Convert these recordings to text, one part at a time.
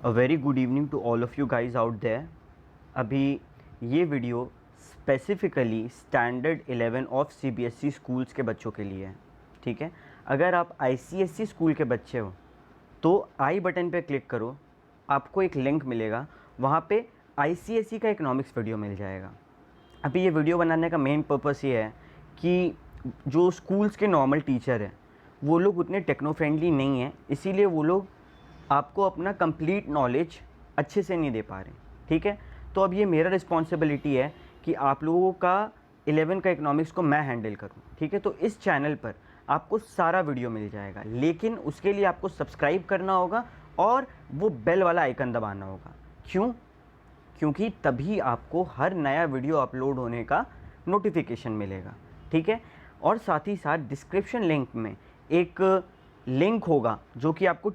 A very good evening to all of you guys out there. अभी ये video specifically standard 11 ऑफ CBSE schools के बच्चों के लिए है। ठीक है, अगर आप आईसीएसई स्कूल के बच्चे हो तो आई बटन पे क्लिक करो, आपको एक लिंक मिलेगा, वहाँ पे आईसीएसई का इकोनॉमिक्स वीडियो मिल जाएगा। अभी ये वीडियो बनाने का मेन पर्पस ये है कि जो स्कूल्स के नॉर्मल टीचर हैं वो लोग उतने टेक्नो फ्रेंडली नहीं हैं, इसीलिए वो लोग आपको अपना कंप्लीट नॉलेज अच्छे से नहीं दे पा रहे। ठीक है, तो अब ये मेरा रिस्पॉन्सिबिलिटी है कि आप लोगों का 11 का इकोनॉमिक्स को मैं हैंडल करूं। ठीक है, तो इस चैनल पर आपको सारा वीडियो मिल जाएगा, लेकिन उसके लिए आपको सब्सक्राइब करना होगा और वो बेल वाला आइकन दबाना होगा। क्यों? क्योंकि तभी आपको हर नया वीडियो अपलोड होने का नोटिफिकेशन मिलेगा। ठीक है, और साथ ही साथ डिस्क्रिप्शन लिंक में एक लिंक होगा जो कि आपको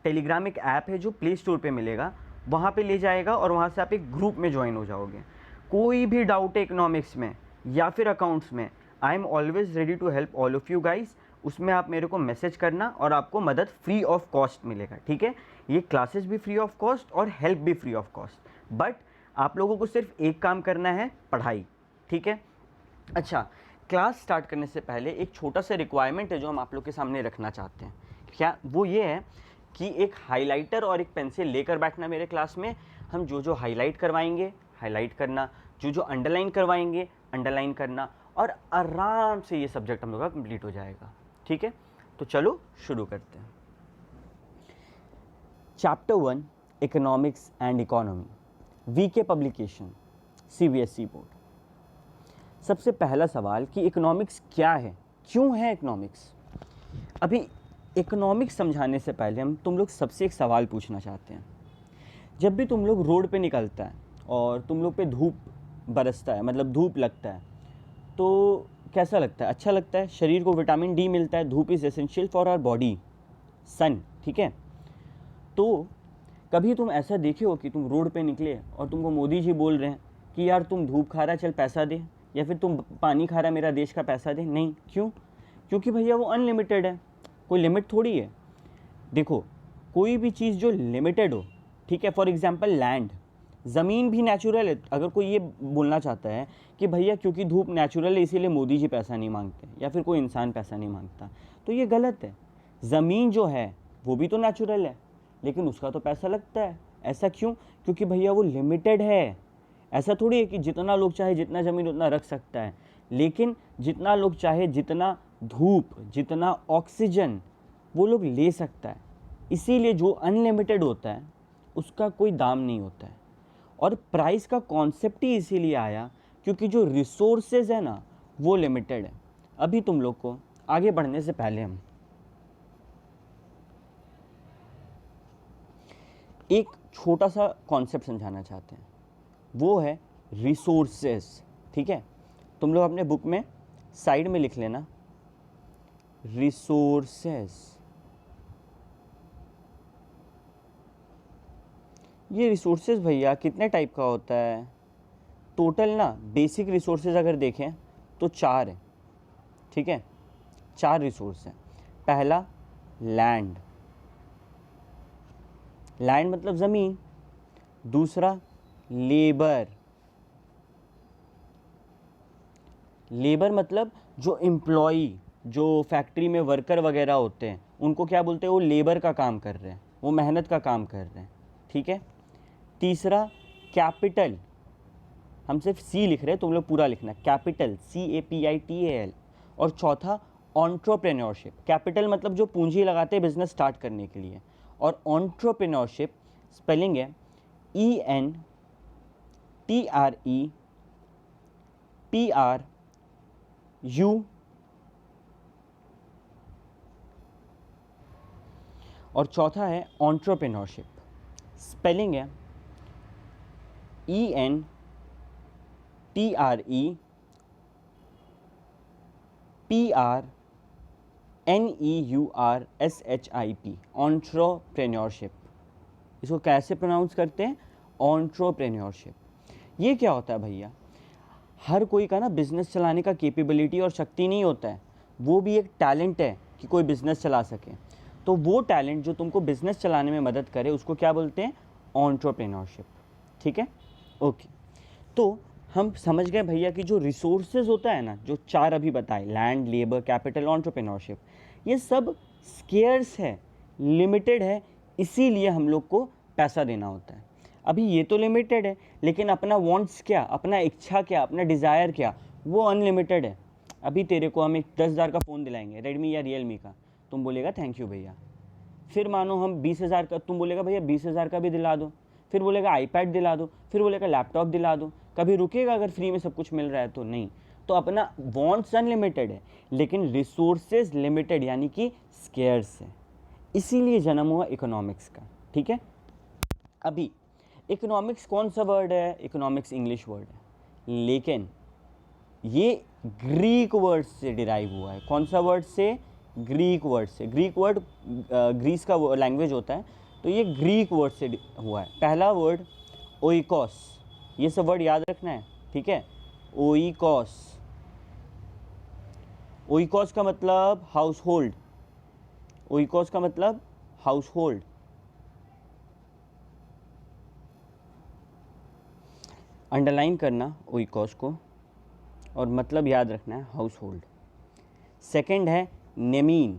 टेलीग्राम एक ऐप है जो प्ले स्टोर पे मिलेगा, वहाँ पे ले जाएगा और वहाँ से आप एक ग्रुप में ज्वाइन हो जाओगे। कोई भी डाउट है इकोनॉमिक्स में या फिर अकाउंट्स में, I am always ready to help all of you guys. उसमें आप मेरे को मैसेज करना और आपको मदद फ्री ऑफ कॉस्ट मिलेगा। ठीक है, ये क्लासेस भी फ्री ऑफ कॉस्ट और हेल्प भी फ्री ऑफ कॉस्ट, बट आप लोगों को सिर्फ एक काम करना है, पढ़ाई। ठीक है, अच्छा, क्लास स्टार्ट करने से पहले एक छोटा सा रिक्वायरमेंट है जो हम आप लोग के सामने रखना चाहते हैं। क्या वो ये है कि एक हाइलाइटर और एक पेंसिल लेकर बैठना मेरे क्लास में। हम जो जो हाईलाइट करवाएंगे हाईलाइट करना, जो जो अंडरलाइन करवाएंगे अंडरलाइन करना, और आराम से ये सब्जेक्ट हम लोग का कंप्लीट हो जाएगा। ठीक है, तो चलो शुरू करते हैं। Chapter 1 economics and economy, VK publication, CBSE board. सबसे पहला सवाल कि इकोनॉमिक्स क्या है, क्यों है इकोनॉमिक्स। अभी इकोनॉमिक्स समझाने से पहले हम तुम लोग सबसे एक सवाल पूछना चाहते हैं। जब भी तुम लोग रोड पे निकलता है और तुम लोग पे धूप बरसता है, मतलब धूप लगता है, तो कैसा लगता है? अच्छा लगता है। शरीर को विटामिन डी मिलता है। धूप is essential for our body, sun. ठीक है, तो कभी तुम ऐसा देखे हो कि तुम रोड पे निकले और तुमको मोदी जी बोल रहे हैं कि यार तुम धूप खा रहा, चल पैसा दे, या फिर तुम पानी खा रहा, मेरा देश का पैसा दे? नहीं। क्यों? क्योंकि भैया वो अनलिमिटेड है, कोई लिमिट थोड़ी है। देखो, कोई भी चीज़ जो लिमिटेड हो, ठीक है, फॉर एग्जांपल लैंड, ज़मीन भी नेचुरल है। अगर कोई ये बोलना चाहता है कि भैया क्योंकि धूप नेचुरल है इसीलिए मोदी जी पैसा नहीं मांगते या फिर कोई इंसान पैसा नहीं मांगता, तो ये गलत है। ज़मीन जो है वो भी तो नेचुरल है, लेकिन उसका तो पैसा लगता है। ऐसा क्यों? क्योंकि भैया वो लिमिटेड है। ऐसा थोड़ी है कि जितना लोग चाहे जितना ज़मीन उतना रख सकता है, लेकिन जितना लोग चाहे जितना धूप, जितना ऑक्सीजन वो लोग ले सकता है। इसीलिए जो अनलिमिटेड होता है उसका कोई दाम नहीं होता है। और प्राइस का कॉन्सेप्ट ही इसीलिए आया क्योंकि जो रिसोर्सेज है ना वो लिमिटेड है। अभी तुम लोग को आगे बढ़ने से पहले हम एक छोटा सा कॉन्सेप्ट समझाना चाहते हैं, वो है रिसोर्सेज। ठीक है, तुम लोग अपने बुक में साइड में लिख लेना रिसोर्सेज। ये रिसोर्सेज भैया कितने टाइप का होता है? टोटल ना बेसिक रिसोर्सेज अगर देखें तो 4 है। ठीक है, 4 रिसोर्स हैं। पहला लैंड, लैंड मतलब ज़मीन। दूसरा लेबर, लेबर मतलब जो एम्प्लॉई, जो फैक्ट्री में वर्कर वगैरह होते हैं उनको क्या बोलते हैं? वो लेबर का काम कर रहे हैं, वो मेहनत का काम कर रहे हैं। ठीक है, तीसरा कैपिटल, हम सिर्फ सी लिख रहे हैं, तुम लोग पूरा लिखना, कैपिटल, CAPITAL। और चौथा एंटरप्रेन्योरशिप। कैपिटल मतलब जो पूंजी लगाते हैं बिजनेस स्टार्ट करने के लिए, और एंटरप्रेन्योरशिप स्पेलिंग है ENTREPRU, और चौथा है एंटरप्रेन्योरशिप, स्पेलिंग है ENTREPRNEURSHIP, एंटरप्रेन्योरशिप। इसको कैसे प्रोनाउंस करते हैं? एंटरप्रेन्योरशिप। ये क्या होता है भैया? हर कोई का ना बिजनेस चलाने का कैपेबिलिटी और शक्ति नहीं होता है, वो भी एक टैलेंट है कि कोई बिजनेस चला सके। तो वो टैलेंट जो तुमको बिजनेस चलाने में मदद करे उसको क्या बोलते हैं, एंटरप्रेन्योरशिप। ठीक है, ओके। तो हम समझ गए भैया कि जो रिसोर्सेज होता है ना, जो 4 अभी बताए, लैंड, लेबर, कैपिटल, एंटरप्रेन्योरशिप, ये सब स्केर्स है, लिमिटेड है, इसीलिए हम लोग को पैसा देना होता है। अभी ये तो लिमिटेड है, लेकिन अपना वांट्स क्या, अपना इच्छा क्या, अपना डिज़ायर क्या, वो अनलिमिटेड है। अभी तेरे को हम एक 10,000 का फ़ोन दिलाएंगे, रेडमी या रियलमी का, तुम बोलेगा थैंक यू भैया। फिर मानो हम 20,000 का, तुम बोलेगा भैया 20,000 का भी दिला दो, फिर बोलेगा आईपैड दिला दो, फिर बोलेगा लैपटॉप दिला दो। कभी रुकेगा अगर फ्री में सब कुछ मिल रहा है तो? नहीं। तो अपना वांट्स अनलिमिटेड है, लेकिन रिसोर्सेज लिमिटेड, यानी कि स्केर्स है। इसीलिए जन्म हुआ इकोनॉमिक्स का। ठीक है, अभी इकोनॉमिक्स कौन सा वर्ड है? इकोनॉमिक्स इंग्लिश वर्ड है, लेकिन ये ग्रीक वर्ड से डिराइव हुआ है। कौन सा वर्ड से? ग्रीक वर्ड से। ग्रीक वर्ड ग्रीस का लैंग्वेज होता है, तो ये ग्रीक वर्ड से हुआ है। पहला वर्ड ओइकोस, ये सब वर्ड याद रखना है, ठीक है। ओइकोस, ओइकोस का मतलब हाउस होल्ड, ओइकोस का मतलब हाउस होल्ड। अंडरलाइन करना ओइकोस को, और मतलब याद रखना है हाउस होल्ड। सेकेंड है नेमीन,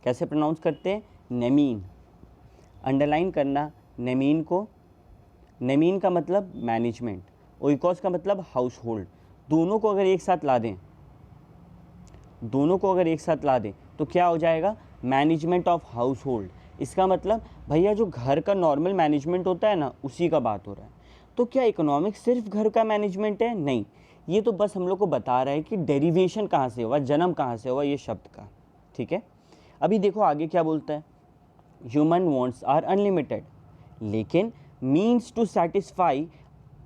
कैसे प्रोनाउंस करते हैं? नेमीन। अंडरलाइन करना नेमीन को, नेमीन का मतलब मैनेजमेंट, ओइकोस का मतलब हाउस होल्ड। दोनों को अगर एक साथ ला दें, दोनों को अगर एक साथ ला दें तो क्या हो जाएगा? Management of house hold. इसका मतलब भैया जो घर का नॉर्मल मैनेजमेंट होता है ना, उसी का बात हो रहा है। तो क्या इकोनॉमिक्स सिर्फ घर का मैनेजमेंट है? नहीं, ये तो बस हम लोग को बता रहा है कि डेरिवेशन कहाँ से हुआ, जन्म कहाँ से हुआ ये शब्द का। ठीक है, अभी देखो आगे क्या बोलता है। ह्यूमन वांट्स आर अनलिमिटेड, लेकिन means to satisfy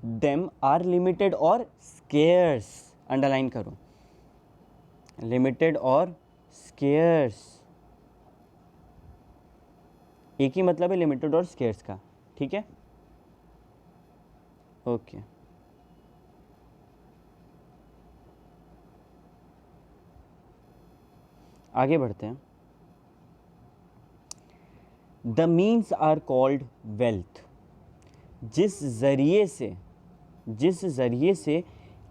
them are limited और स्केर्स। अंडरलाइन करो, लिमिटेड और स्केर्स, एक ही मतलब है लिमिटेड और स्केर्स का। ठीक है, ओके। आगे बढ़ते हैं। The means are called wealth, जिस ज़रिए से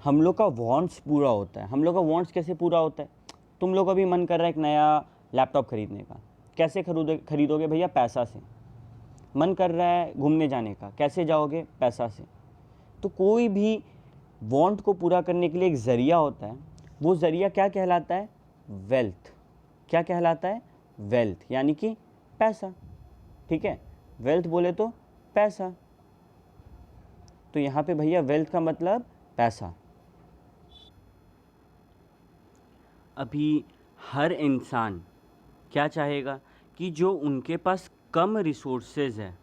हम लोग का वांट्स पूरा होता है। हम लोग का वांट्स कैसे पूरा होता है? तुम लोग का भी मन कर रहा है एक नया लैपटॉप खरीदने का, कैसे खरीदोगे भैया? पैसा से। मन कर रहा है घूमने जाने का, कैसे जाओगे? पैसा से। तो कोई भी वांट को पूरा करने के लिए एक ज़रिया होता है, वो ज़रिया क्या कहलाता है? वेल्थ। क्या कहलाता है? वेल्थ, यानी कि पैसा। ठीक है, वेल्थ बोले तो पैसा, तो यहाँ पे भैया वेल्थ का मतलब पैसा। अभी हर इंसान क्या चाहेगा कि जो उनके पास कम रिसोर्सेज है,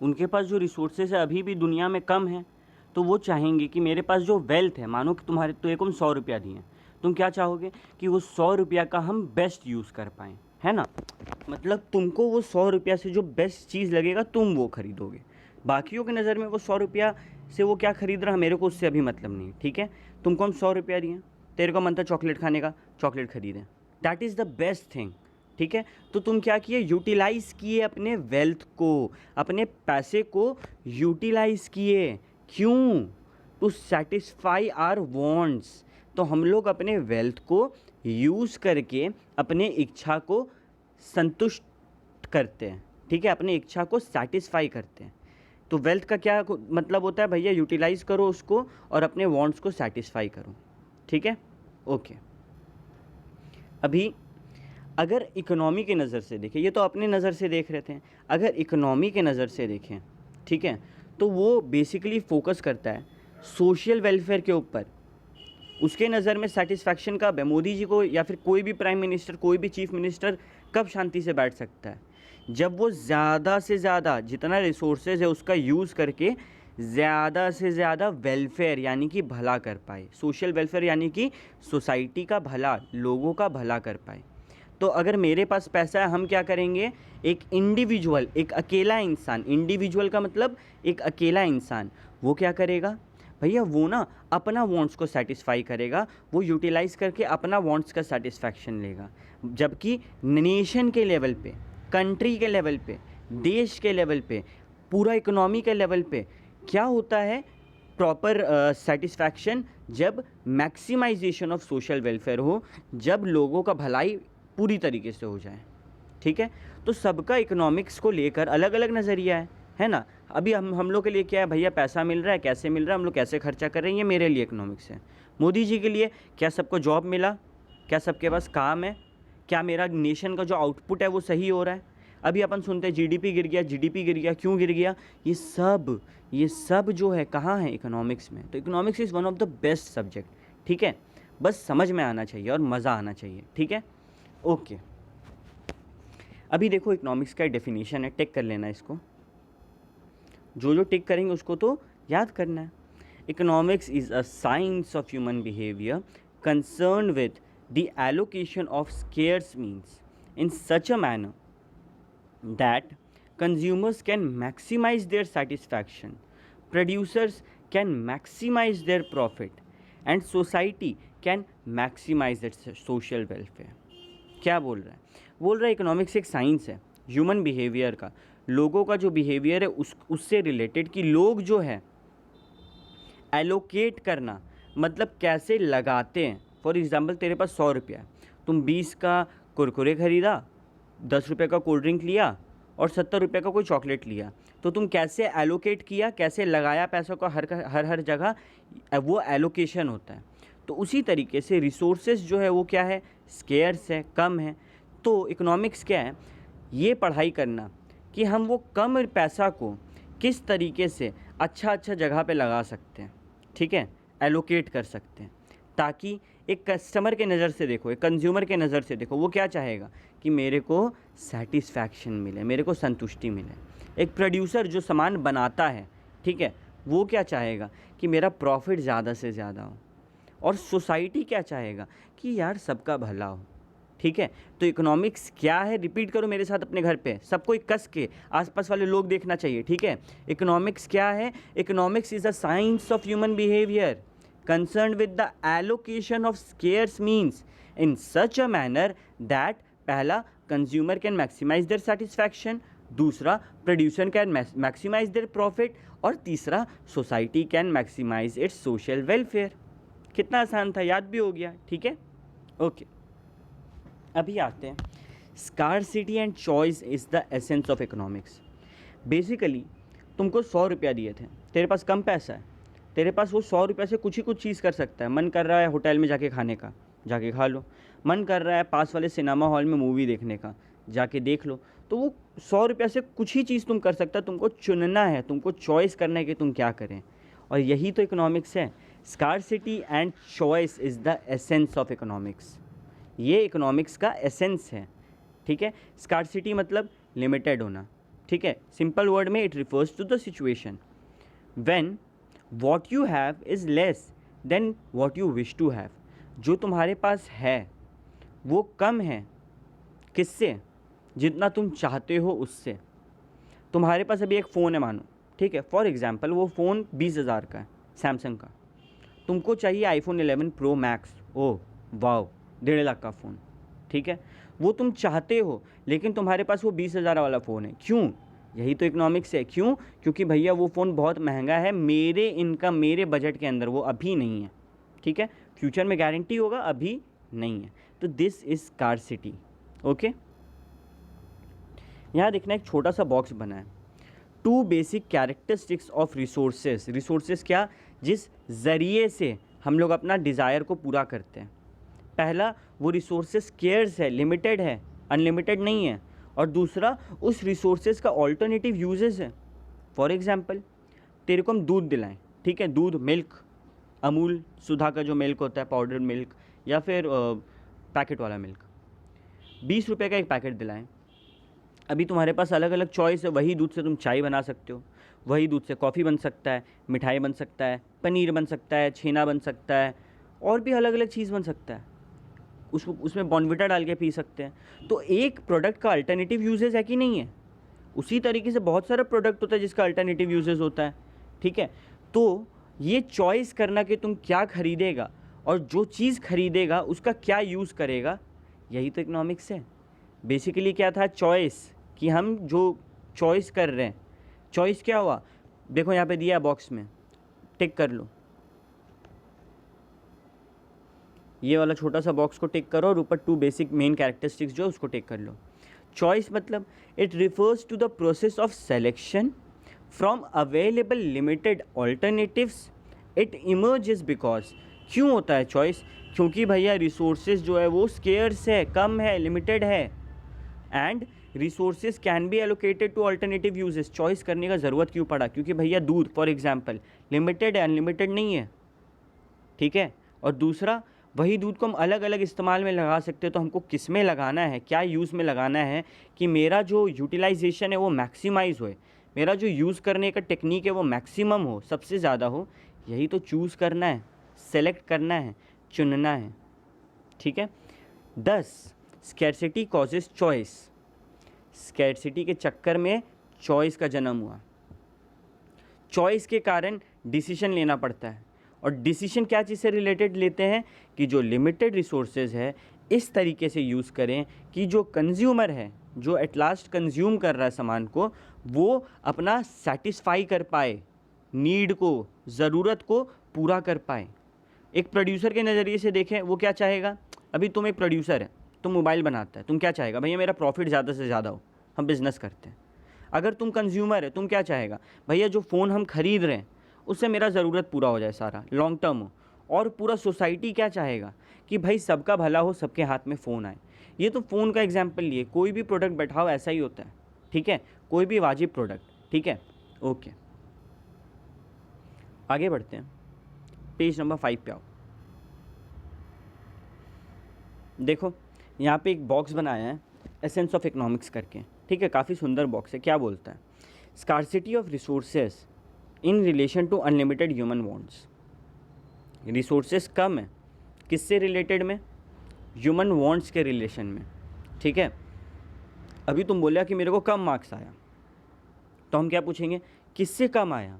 उनके पास जो रिसोर्सेज है अभी भी दुनिया में कम है, तो वो चाहेंगे कि मेरे पास जो वेल्थ है, मानो कि तुम्हारे तो एक 100 रुपया दिए, तुम क्या चाहोगे कि वो 100 रुपया का हम बेस्ट यूज़ कर पाएँ, है ना। मतलब तुमको वो 100 रुपया से जो बेस्ट चीज़ लगेगा तुम वो खरीदोगे। बाकियों की नज़र में वो 100 रुपया से वो क्या खरीद रहा है, मेरे को उससे अभी मतलब नहीं। ठीक है, तुमको हम 100 रुपया दिए, तेरे को मन था चॉकलेट खाने का, चॉकलेट खरीदें, that is the best thing. ठीक है, तो तुम क्या किए? यूटिलाइज़ किए अपने वेल्थ को, अपने पैसे को यूटिलाइज़ किए। क्यों? To satisfy our wants. तो हम लोग अपने वेल्थ को यूज़ करके अपने इच्छा को संतुष्ट करते हैं। ठीक है, अपनी इच्छा को सेटिस्फाई करते हैं। तो वेल्थ का क्या मतलब होता है भैया? यूटिलाइज़ करो उसको और अपने वांट्स को सेटिस्फाई करो। ठीक है, ओके। अभी अगर इकोनॉमी के नज़र से देखें, ये तो अपने नज़र से देख रहे थे, अगर इकोनॉमी के नज़र से देखें, ठीक है, तो वो बेसिकली फोकस करता है सोशल वेलफेयर के ऊपर। उसके नज़र में सेटिस्फैक्शन कब है? मोदी जी को या फिर कोई भी प्राइम मिनिस्टर, कोई भी चीफ मिनिस्टर कब शांति से बैठ सकता है? जब वो ज़्यादा से ज़्यादा जितना रिसोर्सेज है उसका यूज़ करके ज़्यादा से ज़्यादा वेलफेयर यानी कि भला कर पाए। सोशल वेलफेयर यानी कि सोसाइटी का भला, लोगों का भला कर पाए। तो अगर मेरे पास पैसा है, हम क्या करेंगे? एक इंडिविजुअल, एक अकेला इंसान, इंडिविजुअल का मतलब एक अकेला इंसान, वो क्या करेगा भैया? वो ना अपना वांट्स को सेटिस्फाई करेगा, वो यूटिलाइज़ करके अपना वांट्स का सेटिस्फैक्शन लेगा। जबकि नेशन के लेवल पे, कंट्री के लेवल पे, देश के लेवल पे, पूरा इकोनॉमी के लेवल पे क्या होता है प्रॉपर सेटिस्फैक्शन, जब मैक्सिमाइजेशन ऑफ सोशल वेलफेयर हो, जब लोगों का भलाई पूरी तरीके से हो जाए। ठीक है, तो सबका इकोनॉमिक्स को लेकर अलग अलग नज़रिया है ना। अभी हम लोग के लिए क्या है भैया, पैसा मिल रहा है, कैसे मिल रहा है, हम लोग कैसे खर्चा कर रहे हैं, ये मेरे लिए इकोनॉमिक्स है। मोदी जी के लिए क्या सबको जॉब मिला, क्या सबके पास काम है, क्या मेरा नेशन का जो आउटपुट है वो सही हो रहा है। अभी अपन सुनते हैं जीडीपी गिर गया, क्यों गिर गया, ये सब जो है कहाँ है, इकोनॉमिक्स में। तो economics is one of the best subject. ठीक है, बस समझ में आना चाहिए और मज़ा आना चाहिए। ठीक है, ओके। अभी देखो इकोनॉमिक्स का डेफिनेशन है, टिक कर लेना इसको, जो टिक करेंगे उसको तो याद करना है। Economics is a science of human behaviour concern with the allocation of scarce means in such a manner that consumers can maximize their satisfaction, producers can maximize their profit, and society can maximize its social welfare। क्या बोल रहा है? बोल रहा है economics एक science है human behaviour का, लोगों का जो बिहेवियर है उससे रिलेटेड, कि लोग जो है एलोकेट करना, मतलब कैसे लगाते हैं। फॉर एग्जांपल तेरे पास 100 रुपया है, तुम 20 का कुरकुरे खरीदा, 10 रुपये का कोल्ड ड्रिंक लिया और 70 रुपये का कोई चॉकलेट लिया, तो तुम कैसे एलोकेट किया, कैसे लगाया पैसों का हर जगह, वो एलोकेशन होता है। तो उसी तरीके से रिसोर्सेज जो है वो क्या है, स्केर्स है, कम है। तो इकोनॉमिक्स क्या है, ये पढ़ाई करना कि हम वो कम पैसा को किस तरीके से अच्छा जगह पे लगा सकते हैं। ठीक है, एलोकेट कर सकते हैं, ताकि एक कस्टमर के नज़र से देखो, एक कंज्यूमर के नज़र से देखो, वो क्या चाहेगा कि मेरे को सेटिस्फैक्शन मिले, मेरे को संतुष्टि मिले। एक प्रोड्यूसर जो सामान बनाता है, ठीक है, वो क्या चाहेगा कि मेरा प्रॉफिट ज़्यादा से ज़्यादा हो। और सोसाइटी क्या चाहेगा कि यार सबका भला हो। ठीक है, तो इकोनॉमिक्स क्या है, रिपीट करो मेरे साथ अपने घर पे, सबको एक कस के, आसपास वाले लोग देखना चाहिए। ठीक है, इकोनॉमिक्स क्या है, economics is a science of human behaviour concerned with the allocation of scarce means in such a manner that पहला consumer can maximize their satisfaction, दूसरा producer can maximize their profit, और तीसरा society can maximize its social welfare। कितना आसान था, याद भी हो गया। ठीक है, ओके। अभी आते हैं, scarcity and choice is the essence of economics। Basically तुमको 100 रुपया दिए थे, तेरे पास कम पैसा है, तेरे पास वो 100 रुपये से कुछ चीज़ कर सकता है। मन कर रहा है होटल में जाके खाने का, जाके खा लो। मन कर रहा है पास वाले सिनेमा हॉल में मूवी देखने का, जाके देख लो। तो वो 100 रुपये से कुछ ही चीज़ तुम कर सकता है, तुमको चुनना है, तुमको चॉइस करना है कि तुम क्या करें। और यही तो इकोनॉमिक्स है। Scarcity and choice is the essence of economics. ये इकोनॉमिक्स का एसेंस है। ठीक है, स्कार्सिटी मतलब लिमिटेड होना। ठीक है, सिंपल वर्ड में it refers to the situation when what you have is less than what you wish to have। जो तुम्हारे पास है वो कम है, किससे, जितना तुम चाहते हो उससे। तुम्हारे पास अभी एक फ़ोन है मानो, ठीक है, फॉर एग्जांपल वो फ़ोन 20,000 का है, सैमसंग का। तुमको चाहिए iPhone 11 pro max, oh wow, 1.5 lakh का फ़ोन। ठीक है, वो तुम चाहते हो, लेकिन तुम्हारे पास वो 20,000 वाला फ़ोन है। क्यों? यही तो इकोनॉमिक्स है। क्यों? क्योंकि भैया वो फ़ोन बहुत महंगा है, मेरे इनकम, मेरे बजट के अंदर वो अभी नहीं है। ठीक है, फ्यूचर में गारंटी होगा, अभी नहीं है। तो दिस इज स्कार्सिटी। ओके, यहाँ देखना एक छोटा सा बॉक्स बना है, 2 basic characteristics of resources. Resources क्या, जिस ज़रिए से हम लोग अपना डिज़ायर को पूरा करते हैं। पहला, वो रिसोर्सेज स्केर्स है, लिमिटेड है, अनलिमिटेड नहीं है। और दूसरा, उस रिसोर्सेज का ऑल्टरनेटिव यूजेस है। फॉर एग्जांपल, तेरे को हम दूध दिलाएं, ठीक है, दूध, मिल्क, अमूल सुधा का जो मिल्क होता है, पाउडर मिल्क, या फिर पैकेट वाला मिल्क, 20 रुपये का एक पैकेट दिलाएं। अभी तुम्हारे पास अलग अलग चॉइस है। वही दूध से तुम चाय बना सकते हो, वही दूध से कॉफ़ी बन सकता है, मिठाई बन सकता है, पनीर बन सकता है, छेना बन सकता है, और भी अलग अलग चीज़ बन सकता है। उसमें बॉर्नविटा डाल के पी सकते हैं। तो एक प्रोडक्ट का अल्टरनेटिव यूजेस है कि नहीं है? उसी तरीके से बहुत सारा प्रोडक्ट होता है जिसका अल्टरनेटिव यूजेस होता है। ठीक है, तो ये चॉइस करना कि तुम क्या खरीदेगा और जो चीज़ खरीदेगा उसका क्या यूज़ करेगा, यही तो इकोनॉमिक्स है। बेसिकली क्या था, चॉइस, कि हम जो चॉइस कर रहे हैं, चॉइस क्या हुआ, देखो यहाँ पे दिया है बॉक्स में, टिक कर लो, ये वाला छोटा सा बॉक्स को टिक करो और ऊपर 2 बेसिक मेन कैरेक्टरिस्टिक्स जो उसको टिक कर लो। चॉइस मतलब it refers to the process of selection from available limited alternatives. It emerges because, क्यों होता है चॉइस, क्योंकि भैया रिसोर्सेज जो है वो स्केयर्स है, कम है, लिमिटेड है, and resources can be allocated to alternative uses. Choice करने का ज़रूरत क्यों पड़ा, क्योंकि भैया दूध फॉर एग्जांपल लिमिटेड है, अनलिमिटेड नहीं है, ठीक है। और दूसरा, वही दूध को हम अलग अलग इस्तेमाल में लगा सकते हैं, तो हमको किस में लगाना है, क्या यूज़ में लगाना है कि मेरा जो यूटिलाइजेशन है वो मैक्सिमाइज़ होए, मेरा जो यूज़ करने का टेक्निक है वो मैक्सिमम हो, सबसे ज़्यादा हो, यही तो चूज़ करना है, सेलेक्ट करना है, चुनना है, ठीक है। 10 स्कैरसिटी कॉजेस चॉइस। स्कैरसिटी के चक्कर में चॉइस का जन्म हुआ। चॉइस के कारण डिसीजन लेना पड़ता है, और डिसीजन क्या चीज़ से रिलेटेड लेते हैं कि जो लिमिटेड रिसोर्सेज है इस तरीके से यूज़ करें कि जो कंज्यूमर है, जो एट लास्ट कंज्यूम कर रहा है सामान को, वो अपना सेटिस्फाई कर पाए, नीड को, ज़रूरत को पूरा कर पाए। एक प्रोड्यूसर के नज़रिए से देखें, वो क्या चाहेगा, अभी तुम एक प्रोड्यूसर है, तुम मोबाइल बनाता है, तुम क्या चाहेगा, भैया मेरा प्रॉफिट ज़्यादा से ज़्यादा हो, हम बिज़नेस करते हैं। अगर तुम कंज्यूमर है, तुम क्या चाहेगा, भैया जो फ़ोन हम खरीद रहे हैं उससे मेरा ज़रूरत पूरा हो जाए, सारा लॉन्ग टर्म हो। और पूरा सोसाइटी क्या चाहेगा कि भाई सबका भला हो, सबके हाथ में फ़ोन आए। ये तो फ़ोन का एग्जाम्पल लिए, कोई भी प्रोडक्ट बैठाओ ऐसा ही होता है, ठीक है, कोई भी वाजिब प्रोडक्ट, ठीक है, ओके। आगे बढ़ते हैं, पेज नंबर 5 पे आओ। देखो यहाँ पे एक बॉक्स बनाया है एसेंस ऑफ इकोनॉमिक्स करके, ठीक है, काफ़ी सुंदर बॉक्स है। क्या बोलता है, scarcity of resources in relation to unlimited human wants. Resources कम है, किससे रिलेटेड में, ह्यूमन वांट्स के रिलेशन में, ठीक है। अभी तुम बोला कि मेरे को कम मार्क्स आया, तो हम क्या पूछेंगे, किससे कम आया,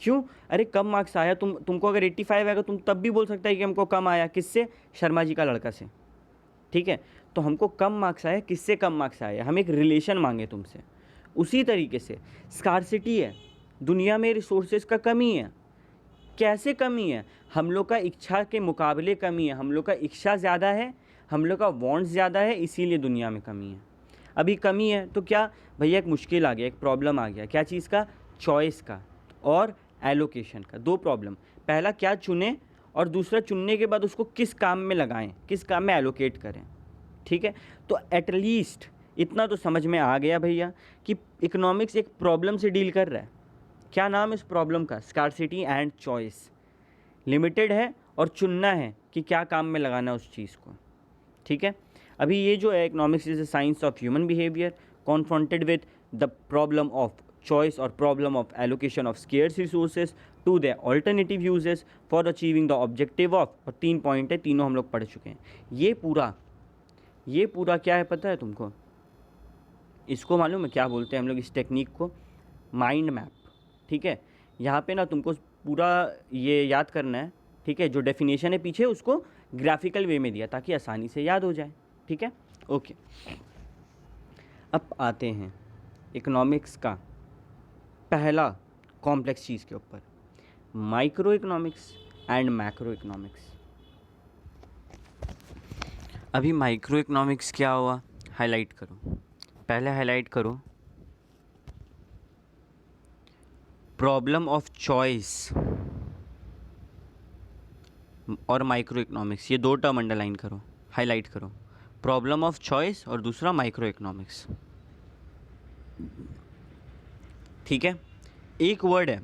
क्यों, अरे कम मार्क्स आया, तुमको अगर 85 आएगा तुम तब भी बोल सकता है कि हमको कम आया, किससे, शर्मा जी का लड़का से, ठीक है। तो हमको कम मार्क्स आया, किससे कम मार्क्स आया, हम एक रिलेशन मांगे तुमसे। उसी तरीके से स्कार्सिटी है, दुनिया में रिसोर्सेज का कमी है। कैसे कमी है, हम लोग का इच्छा के मुकाबले कमी है, हम लोग का इच्छा ज़्यादा है, हम लोग का वांट्स ज़्यादा है, इसीलिए दुनिया में कमी है। अभी कमी है तो क्या भैया, एक मुश्किल आ गया, एक प्रॉब्लम आ गया, क्या चीज़ का, चॉइस का और एलोकेशन का। 2 प्रॉब्लम, पहला क्या चुने, और दूसरा चुनने के बाद उसको किस काम में लगाएं, किस काम में एलोकेट करें, ठीक है। तो एटलीस्ट इतना तो समझ में आ गया भैया कि इकोनॉमिक्स एक प्रॉब्लम से डील कर रहा है। क्या नाम है इस प्रॉब्लम का, स्कार्सिटी एंड चॉइस। लिमिटेड है और चुनना है कि क्या काम में लगाना है उस चीज़ को, ठीक है। अभी ये जो है economics is a science of human behaviour confronted with the problem of choice और problem of allocation of scarce resources to the alternative uses for achieving the objective of, और 3 पॉइंट है, तीनों हम लोग पढ़ चुके हैं। ये पूरा क्या है पता है तुमको, इसको मालूम है क्या बोलते हैं हम लोग इस टेक्निक को, माइंड मैप, ठीक है। यहाँ पे ना तुमको पूरा ये याद करना है, ठीक है, जो डेफिनेशन है पीछे उसको ग्राफिकल वे में दिया ताकि आसानी से याद हो जाए, ठीक है, ओके। अब आते हैं इकोनॉमिक्स का पहला कॉम्प्लेक्स चीज़ के ऊपर, micro economics and macro economics. अभी माइक्रो इकोनॉमिक्स क्या हुआ, हाईलाइट करो, पहले हाईलाइट करो प्रॉब्लम ऑफ चॉइस और माइक्रो इकोनॉमिक्स, ये 2 टर्म अंडरलाइन करो, हाईलाइट करो, प्रॉब्लम ऑफ चॉइस और दूसरा माइक्रो इकोनॉमिक्स, ठीक है। एक वर्ड है,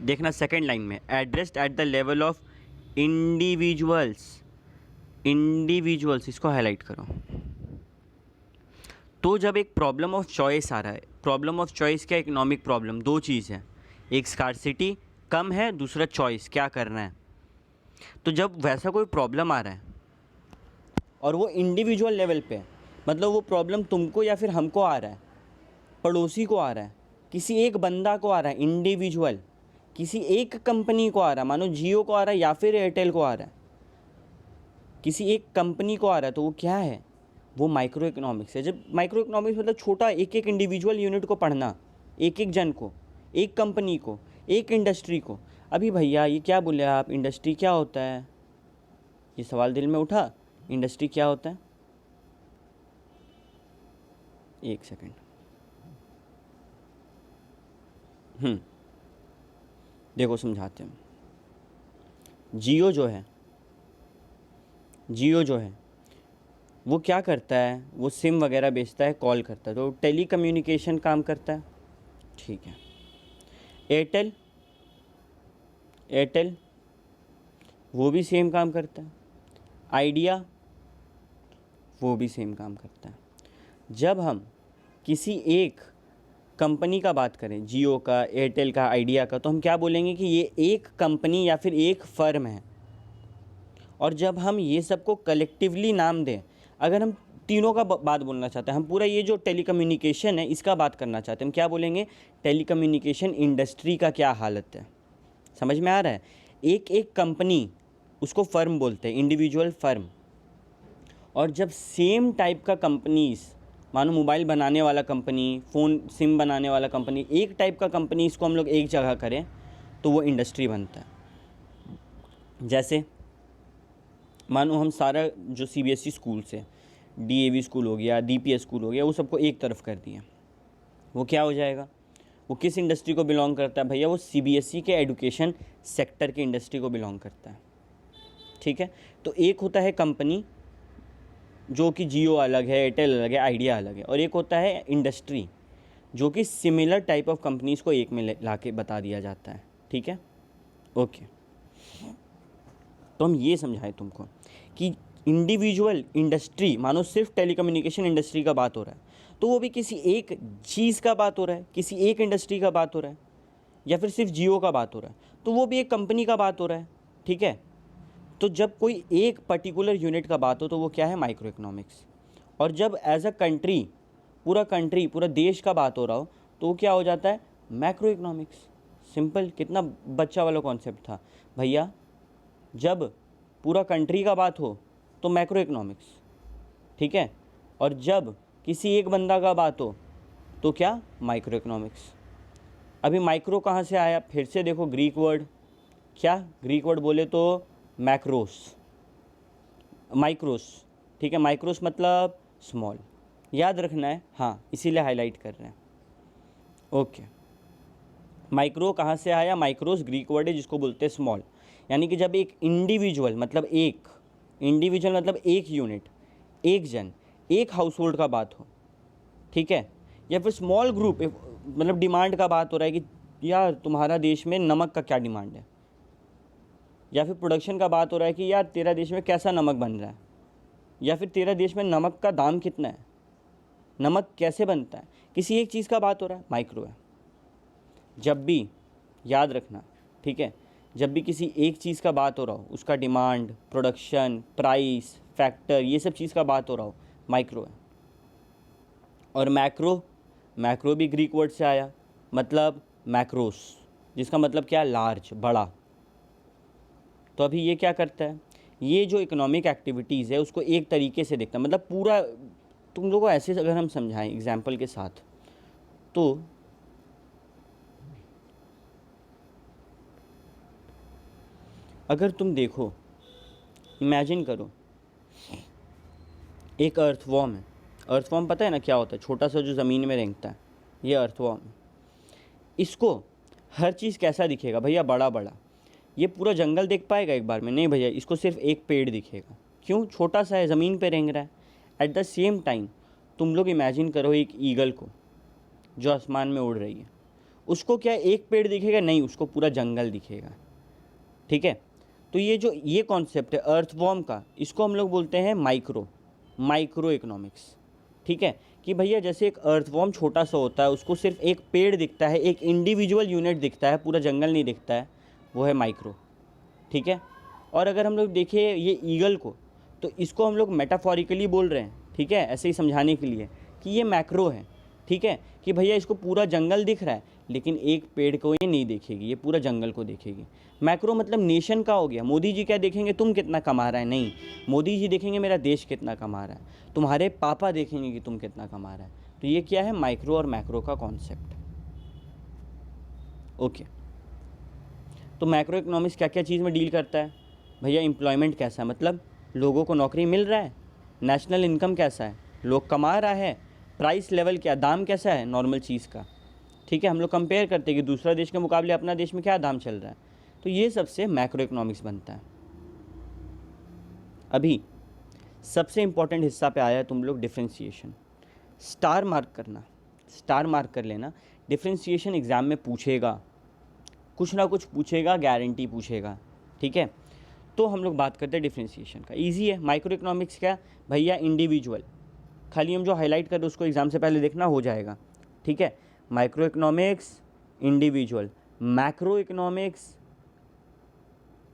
देखना सेकंड लाइन में, addressed at the level of individuals, इसको हाईलाइट करो। तो जब एक प्रॉब्लम ऑफ चॉइस आ रहा है, प्रॉब्लम ऑफ चॉइस क्या, इकोनॉमिक प्रॉब्लम, 2 चीज़ है, एक स्कार्सिटी कम है, दूसरा चॉइस क्या करना है। तो जब वैसा कोई प्रॉब्लम आ रहा है और वो इंडिविजुअल लेवल पे है, मतलब वो प्रॉब्लम तुमको या फिर हमको आ रहा है, पड़ोसी को आ रहा है, किसी एक बंदा को आ रहा है, इंडिविजुअल, किसी एक कंपनी को आ रहा है, मानो जियो को आ रहा है या फिर एयरटेल को आ रहा है, किसी एक कंपनी को आ रहा है तो वो क्या है, वो माइक्रो इकोनॉमिक्स है। जब माइक्रो इकोनॉमिक्स मतलब छोटा, एक एक इंडिविजुअल यूनिट को पढ़ना, एक एक जन को, एक कंपनी को, एक इंडस्ट्री को। अभी भैया ये क्या बोले आप, इंडस्ट्री क्या होता है, ये सवाल दिल में उठा, इंडस्ट्री क्या होता है? एक सेकंड, देखो समझाते हैं। जियो जो है वो क्या करता है, वो सिम वगैरह बेचता है, कॉल करता है, तो टेली कम्युनिकेशन काम करता है, ठीक है। एयरटेल वो भी सेम काम करता है। आइडिया वो भी सेम काम करता है। जब हम किसी एक कंपनी का बात करें, जियो का, एयरटेल का, आइडिया का, तो हम क्या बोलेंगे कि ये एक कंपनी या फिर एक फर्म है। और जब हम ये सबको कलेक्टिवली नाम दें, अगर हम तीनों का बात बोलना चाहते हैं, हम पूरा ये जो टेलीकम्युनिकेशन है इसका बात करना चाहते हैं, हम क्या बोलेंगे, टेलीकम्युनिकेशन इंडस्ट्री का क्या हालत है। समझ में आ रहा है? एक एक कंपनी उसको फर्म बोलते हैं, इंडिविजुअल फर्म। और जब सेम टाइप का कंपनीज़, मानो मोबाइल बनाने वाला कंपनी, फ़ोन सिम बनाने वाला कंपनी, एक टाइप का कंपनी इसको हम लोग एक जगह करें तो वो इंडस्ट्री बनता है। जैसे मानो हम सारा जो सीबीएसई स्कूल्स है, डीएवी स्कूल हो गया, डीपीएस स्कूल हो गया, वो सबको एक तरफ कर दिया, वो क्या हो जाएगा, वो किस इंडस्ट्री को बिलोंग करता है भैया, वो सीबीएसई के एजुकेशन सेक्टर के इंडस्ट्री को बिलोंग करता है, ठीक है। तो एक होता है कंपनी जो कि जियो अलग है, एयरटेल अलग है, आइडिया अलग है, और एक होता है इंडस्ट्री जो कि सिमिलर टाइप ऑफ कंपनीज़ को एक में ला के बता दिया जाता है, ठीक है, ओके। तो हम ये समझाएं तुमको कि इंडिविजुअल इंडस्ट्री, मानो सिर्फ टेलीकम्युनिकेशन इंडस्ट्री का बात हो रहा है, तो वो भी किसी एक चीज़ का बात हो रहा है, किसी एक इंडस्ट्री का बात हो रहा है, या फिर सिर्फ जियो का बात हो रहा है, तो वो भी एक कंपनी का बात हो रहा है, ठीक है। तो जब कोई एक पर्टिकुलर यूनिट का बात हो तो वो क्या है, माइक्रो इकोनॉमिक्स। और जब एज अ कंट्री, पूरा देश का बात हो रहा हो तो वो क्या हो जाता है, मैक्रो इकोनॉमिक्स। सिंपल, कितना बच्चा वाला कॉन्सेप्ट था भैया। जब पूरा कंट्री का बात हो तो मैक्रो इकोनॉमिक्स, ठीक है। और जब किसी एक बंदा का बात हो तो क्या, माइक्रो इकोनॉमिक्स। अभी माइक्रो कहाँ से आया, फिर से देखो ग्रीक वर्ड, क्या ग्रीक वर्ड बोले तो मैक्रोस, माइक्रोस, ठीक है। माइक्रोस मतलब स्मॉल, याद रखना है, हाँ इसीलिए हाईलाइट कर रहे हैं, ओके। माइक्रो कहाँ से आया, माइक्रोस ग्रीक वर्ड है जिसको बोलते हैं स्मॉल। यानी कि जब एक इंडिविजुअल मतलब एक यूनिट, एक जन, एक हाउस होल्ड का बात हो, ठीक है, या फिर स्मॉल ग्रुप, मतलब डिमांड का बात हो रहा है कि यार तुम्हारा देश में नमक का क्या डिमांड है, या फिर प्रोडक्शन का बात हो रहा है कि यार तेरा देश में कैसा नमक बन रहा है, या फिर तेरा देश में नमक का दाम कितना है, नमक कैसे बनता है, किसी एक चीज़ का बात हो रहा है, माइक्रो है। जब भी, याद रखना, ठीक है, जब भी किसी एक चीज़ का बात हो रहा हो, उसका डिमांड, प्रोडक्शन, प्राइस, फैक्टर, ये सब चीज़ का बात हो रहा हो, माइक्रो है। और मैक्रो भी ग्रीक वर्ड से आया, मतलब मैक्रोस, जिसका मतलब क्या, लार्ज, बड़ा। तो अभी ये क्या करता है, ये जो इकोनॉमिक एक्टिविटीज़ है उसको एक तरीके से देखता है, मतलब पूरा तुम लोगों को ऐसे अगर हम समझाएं एग्जाम्पल के साथ, तो अगर तुम देखो, इमेजिन करो, एक अर्थवॉर्म है। अर्थवॉर्म पता है ना क्या होता है, छोटा सा जो ज़मीन में रेंगता है, ये अर्थवॉर्म है। इसको हर चीज़ कैसा दिखेगा भैया, बड़ा बड़ा। ये पूरा जंगल देख पाएगा एक बार में, नहीं भैया, इसको सिर्फ एक पेड़ दिखेगा। क्यों, छोटा सा है, ज़मीन पे रेंग रहा है। एट द सेम टाइम तुम लोग इमेजिन करो एक ईगल को जो आसमान में उड़ रही है, उसको क्या एक पेड़ दिखेगा, नहीं, उसको पूरा जंगल दिखेगा, ठीक है। तो ये कॉन्सेप्ट है अर्थवॉर्म का, इसको हम लोग बोलते हैं माइक्रो इकोनॉमिक्स, ठीक है। कि भैया जैसे एक अर्थवॉर्म छोटा सा होता है, उसको सिर्फ एक पेड़ दिखता है, एक इंडिविजुअल यूनिट दिखता है, पूरा जंगल नहीं दिखता है, वो है माइक्रो, ठीक है। और अगर हम लोग देखें ये ईगल को, तो इसको हम लोग मेटाफोरिकली बोल रहे हैं, ठीक है, ऐसे ही समझाने के लिए कि ये मैक्रो है। ठीक है, कि भैया इसको पूरा जंगल दिख रहा है लेकिन एक पेड़ को ये नहीं देखेगी, ये पूरा जंगल को देखेगी। मैक्रो मतलब नेशन का हो गया। मोदी जी क्या देखेंगे, तुम कितना कमा रहा है, नहीं, मोदी जी देखेंगे मेरा देश कितना कमा रहा है, तुम्हारे पापा देखेंगे कि तुम कितना कमा रहा है। तो ये क्या है, माइक्रो और मैक्रो का कॉन्सेप्ट। ओके, तो मैक्रो इकोनॉमिक्स क्या क्या चीज़ में डील करता है भैया, एम्प्लॉयमेंट कैसा है, मतलब लोगों को नौकरी मिल रहा है, नेशनल इनकम कैसा है, लोग कमा रहा है, प्राइस लेवल क्या, दाम कैसा है नॉर्मल चीज़ का, ठीक है, हम लोग कंपेयर करते हैं कि दूसरा देश के मुकाबले अपना देश में क्या दाम चल रहा है। तो ये सबसे मैक्रो इकोनॉमिक्स बनता है। अभी सबसे इंपॉर्टेंट हिस्सा पे आया है तुम लोग, डिफ्रेंशिएशन। स्टार मार्क करना, स्टार मार्क कर लेना। डिफ्रेंशिएशन एग्ज़ाम में पूछेगा, कुछ ना कुछ पूछेगा, गारंटी पूछेगा, ठीक है। तो हम लोग बात करते हैं डिफ्रेंशिएशन का, इजी है। माइक्रो इकोनॉमिक्स क्या भैया, इंडिविजुअल, खाली हम जो हाईलाइट कर रहे हैं उसको एग्ज़ाम से पहले देखना, हो जाएगा, ठीक है। Microeconomics individual, macroeconomics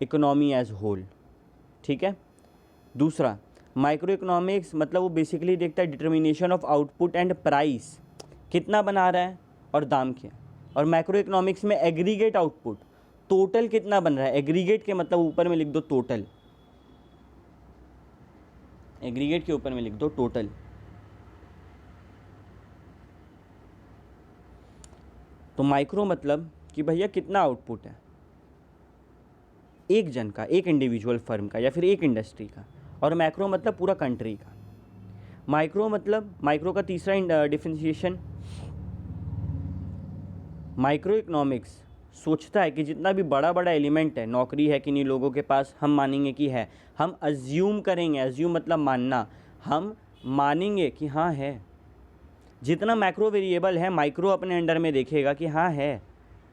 economy as whole, ठीक है। दूसरा, माइक्रो इकोनॉमिक्स मतलब वो बेसिकली देखता है determination of output and price, कितना बना रहा है और दाम क्या। और मैक्रो इकोनॉमिक्स में एग्रीगेट आउटपुट, टोटल कितना बन रहा है, एग्रीगेट के मतलब ऊपर में लिख दो टोटल, एग्रीगेट के ऊपर में लिख दो टोटल। तो माइक्रो मतलब कि भैया कितना आउटपुट है एक जन का, एक इंडिविजुअल फर्म का या फिर एक इंडस्ट्री का, और मैक्रो मतलब पूरा कंट्री का। माइक्रो मतलब, माइक्रो का तीसरा डिफरेंशिएशन, माइक्रो इकोनॉमिक्स सोचता है कि जितना भी बड़ा बड़ा एलिमेंट है, नौकरी है कि नहीं लोगों के पास, हम मानेंगे कि है, हम अज्यूम करेंगे, अज्यूम मतलब मानना, हम मानेंगे कि हाँ है। जितना मैक्रो वेरिएबल है माइक्रो अपने अंडर में देखेगा कि हाँ है,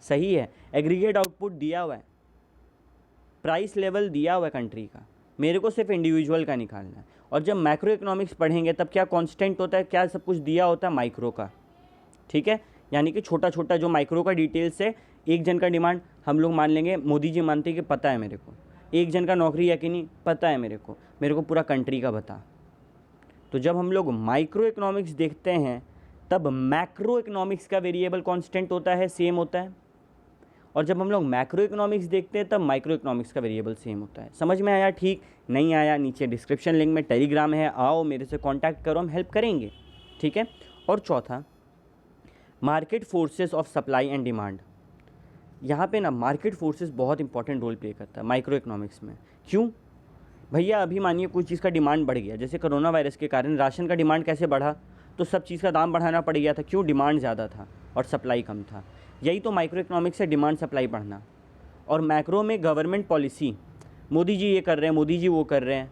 सही है, एग्रीगेट आउटपुट दिया हुआ है, प्राइस लेवल दिया हुआ है कंट्री का, मेरे को सिर्फ इंडिविजुअल का निकालना है। और जब मैक्रो इकोनॉमिक्स पढ़ेंगे तब क्या कांस्टेंट होता है, क्या सब कुछ दिया होता है माइक्रो का, ठीक है। यानी कि छोटा छोटा जो माइक्रो का डिटेल्स है, एक जन का डिमांड हम लोग मान लेंगे, मोदी जी मानते हैं कि पता है मेरे को, एक जन का नौकरी है कि नहीं पता है मेरे को पूरा कंट्री का बता। तो जब हम लोग माइक्रो इकोनॉमिक्स देखते हैं तब मैक्रो इकोनॉमिक्स का वेरिएबल कांस्टेंट होता है, सेम होता है, और जब हम लोग मैक्रो इकोनॉमिक्स देखते हैं तब माइक्रो इकोनॉमिक्स का वेरिएबल सेम होता है। समझ में आया, ठीक, नहीं आया नीचे डिस्क्रिप्शन लिंक में टेलीग्राम है, आओ मेरे से कांटेक्ट करो, हम हेल्प करेंगे, ठीक है। और चौथा, market forces of supply and demand. यहाँ पे ना मार्केट फोर्सेस बहुत इंपॉर्टेंट रोल प्ले करता है माइक्रो इकोनॉमिक्स में। क्यों भैया, अभी मानिए कोई चीज़ का डिमांड बढ़ गया, जैसे कोरोना वायरस के कारण राशन का डिमांड कैसे बढ़ा, तो सब चीज़ का दाम बढ़ाना पड़ गया था, क्यों, डिमांड ज़्यादा था और सप्लाई कम था। यही तो माइक्रो इकोनॉमिक्स है, डिमांड सप्लाई बढ़ना। और मैक्रो में गवर्नमेंट पॉलिसी, मोदी जी ये कर रहे हैं, मोदी जी वो कर रहे हैं,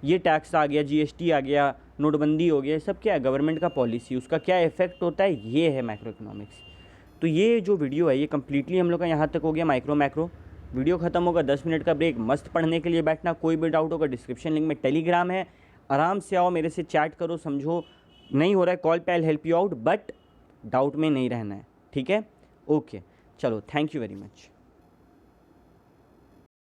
ये टैक्स आ गया, जीएसटी आ गया, नोटबंदी हो गया, सब क्या है, गवर्नमेंट का पॉलिसी, उसका क्या इफेक्ट होता है, ये है मैक्रो इकोनॉमिक्स। तो ये जो वीडियो है ये कम्प्लीटली हम लोग का यहाँ तक हो गया माइक्रो मैक्रो। वीडियो खत्म होगा, 10 मिनट का ब्रेक, मस्त पढ़ने के लिए बैठना, कोई भी डाउट होगा डिस्क्रिप्शन लिंक में टेलीग्राम है, आराम से आओ मेरे से चैट करो, समझो, नहीं हो रहा है कॉल पे, I will help you out, but doubt में नहीं रहना है, ठीक है। ओके, चलो, थैंक यू वेरी मच।